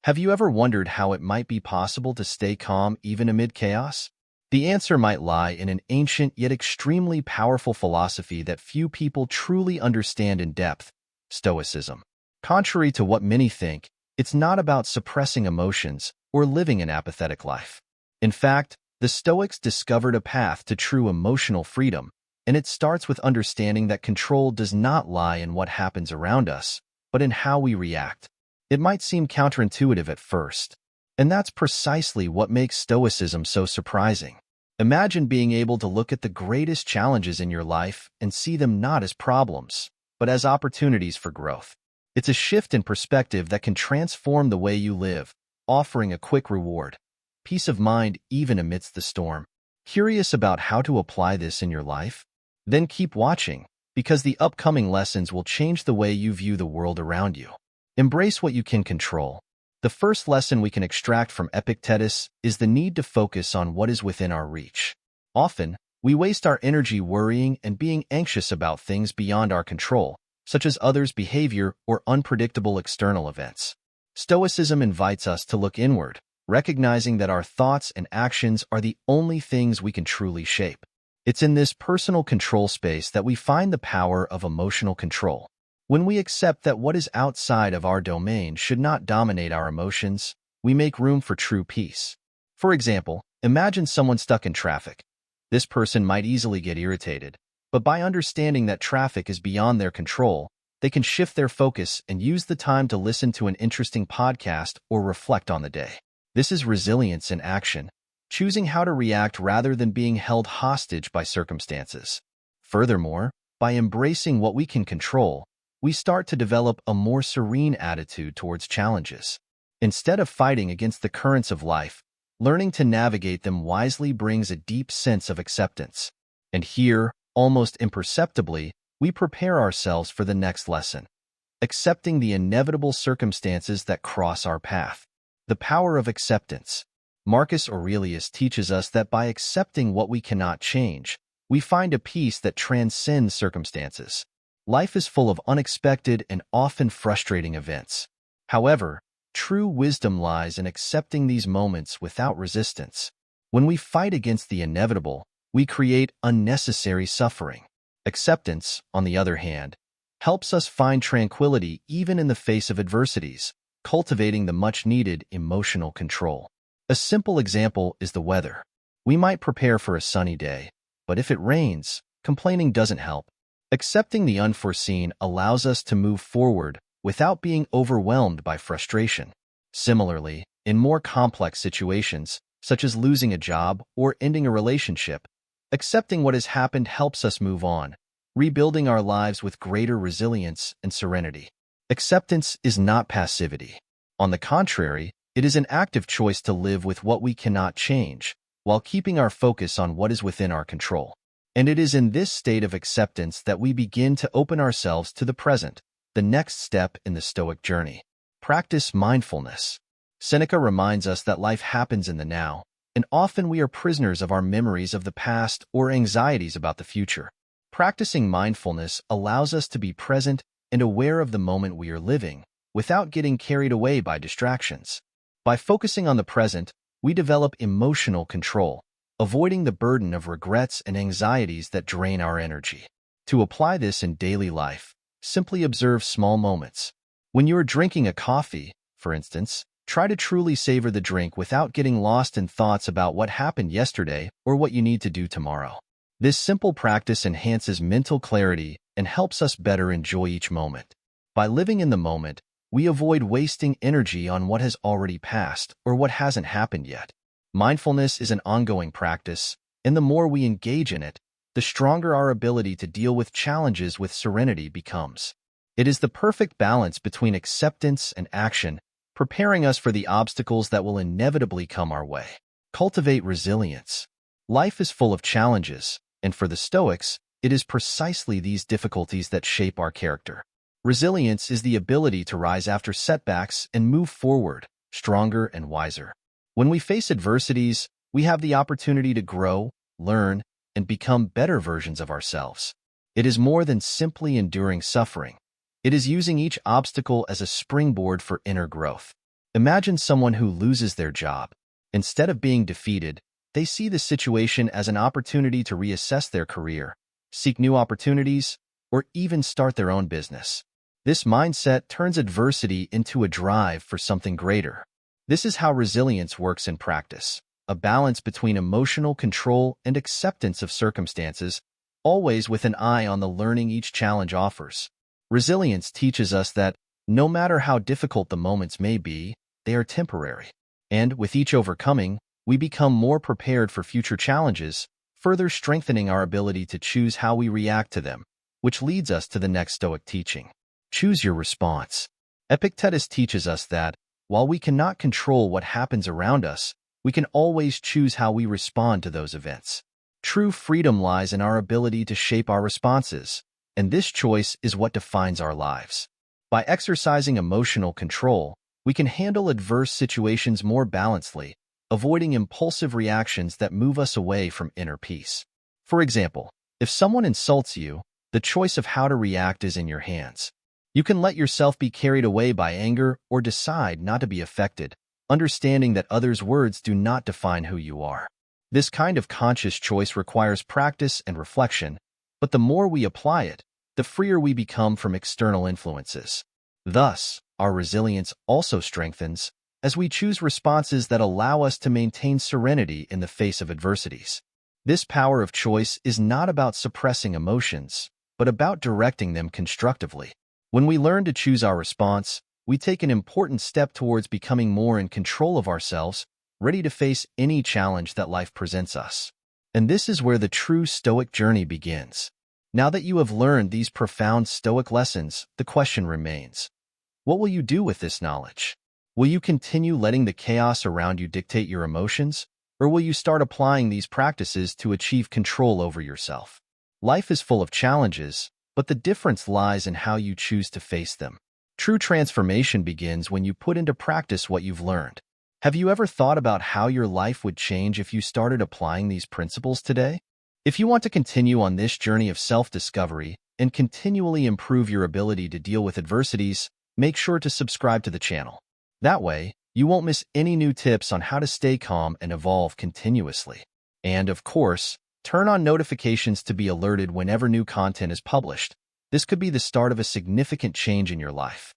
Have you ever wondered how it might be possible to stay calm even amid chaos? The answer might lie in an ancient yet extremely powerful philosophy that few people truly understand in depth: Stoicism. Contrary to what many think, it's not about suppressing emotions or living an apathetic life. In fact, the Stoics discovered a path to true emotional freedom, and it starts with understanding that control does not lie in what happens around us, but in how we react. It might seem counterintuitive at first, and that's precisely what makes Stoicism so surprising. Imagine being able to look at the greatest challenges in your life and see them not as problems, but as opportunities for growth. It's a shift in perspective that can transform the way you live, offering a quick reward: peace of mind even amidst the storm. Curious about how to apply this in your life? Then keep watching, because the upcoming lessons will change the way you view the world around you. Embrace what you can control. The first lesson we can extract from Epictetus is the need to focus on what is within our reach. Often, we waste our energy worrying and being anxious about things beyond our control, such as others' behavior or unpredictable external events. Stoicism invites us to look inward, recognizing that our thoughts and actions are the only things we can truly shape. It's in this personal control space that we find the power of emotional control. When we accept that what is outside of our domain should not dominate our emotions, we make room for true peace. For example, imagine someone stuck in traffic. This person might easily get irritated, but by understanding that traffic is beyond their control, they can shift their focus and use the time to listen to an interesting podcast or reflect on the day. This is resilience in action, choosing how to react rather than being held hostage by circumstances. Furthermore, by embracing what we can control, we start to develop a more serene attitude towards challenges. Instead of fighting against the currents of life, learning to navigate them wisely brings a deep sense of acceptance. And here, almost imperceptibly, we prepare ourselves for the next lesson: accepting the inevitable circumstances that cross our path. The power of acceptance. Marcus Aurelius teaches us that by accepting what we cannot change, we find a peace that transcends circumstances. Life is full of unexpected and often frustrating events. However, true wisdom lies in accepting these moments without resistance. When we fight against the inevitable, we create unnecessary suffering. Acceptance, on the other hand, helps us find tranquility even in the face of adversities, cultivating the much-needed emotional control. A simple example is the weather. We might prepare for a sunny day, but if it rains, complaining doesn't help. Accepting the unforeseen allows us to move forward without being overwhelmed by frustration. Similarly, in more complex situations, such as losing a job or ending a relationship, accepting what has happened helps us move on, rebuilding our lives with greater resilience and serenity. Acceptance is not passivity. On the contrary, it is an active choice to live with what we cannot change, while keeping our focus on what is within our control. And it is in this state of acceptance that we begin to open ourselves to the present, the next step in the Stoic journey. Practice mindfulness. Seneca reminds us that life happens in the now, and often we are prisoners of our memories of the past or anxieties about the future. Practicing mindfulness allows us to be present and aware of the moment we are living, without getting carried away by distractions. By focusing on the present, we develop emotional control, avoiding the burden of regrets and anxieties that drain our energy. To apply this in daily life, simply observe small moments. When you are drinking a coffee, for instance, try to truly savor the drink without getting lost in thoughts about what happened yesterday or what you need to do tomorrow. This simple practice enhances mental clarity and helps us better enjoy each moment. By living in the moment, we avoid wasting energy on what has already passed or what hasn't happened yet. Mindfulness is an ongoing practice, and the more we engage in it, the stronger our ability to deal with challenges with serenity becomes. It is the perfect balance between acceptance and action, preparing us for the obstacles that will inevitably come our way. Cultivate resilience. Life is full of challenges, and for the Stoics, it is precisely these difficulties that shape our character. Resilience is the ability to rise after setbacks and move forward, stronger and wiser. When we face adversities, we have the opportunity to grow, learn, and become better versions of ourselves. It is more than simply enduring suffering. It is using each obstacle as a springboard for inner growth. Imagine someone who loses their job. Instead of being defeated, they see the situation as an opportunity to reassess their career, seek new opportunities, or even start their own business. This mindset turns adversity into a drive for something greater. This is how resilience works in practice, a balance between emotional control and acceptance of circumstances, always with an eye on the learning each challenge offers. Resilience teaches us that, no matter how difficult the moments may be, they are temporary. And with each overcoming, we become more prepared for future challenges, further strengthening our ability to choose how we react to them, which leads us to the next Stoic teaching. Choose your response. Epictetus teaches us that, while we cannot control what happens around us, we can always choose how we respond to those events. True freedom lies in our ability to shape our responses, and this choice is what defines our lives. By exercising emotional control, we can handle adverse situations more balancedly, avoiding impulsive reactions that move us away from inner peace. For example, if someone insults you, the choice of how to react is in your hands. You can let yourself be carried away by anger or decide not to be affected, understanding that others' words do not define who you are. This kind of conscious choice requires practice and reflection, but the more we apply it, the freer we become from external influences. Thus, our resilience also strengthens as we choose responses that allow us to maintain serenity in the face of adversities. This power of choice is not about suppressing emotions, but about directing them constructively. When we learn to choose our response, we take an important step towards becoming more in control of ourselves, ready to face any challenge that life presents us. And this is where the true Stoic journey begins. Now that you have learned these profound Stoic lessons, the question remains: what will you do with this knowledge? Will you continue letting the chaos around you dictate your emotions, or will you start applying these practices to achieve control over yourself? Life is full of challenges, but the difference lies in how you choose to face them. True transformation begins when you put into practice what you've learned. Have you ever thought about how your life would change if you started applying these principles today? If you want to continue on this journey of self-discovery and continually improve your ability to deal with adversities, make sure to subscribe to the channel. That way, you won't miss any new tips on how to stay calm and evolve continuously. And of course, turn on notifications to be alerted whenever new content is published. This could be the start of a significant change in your life.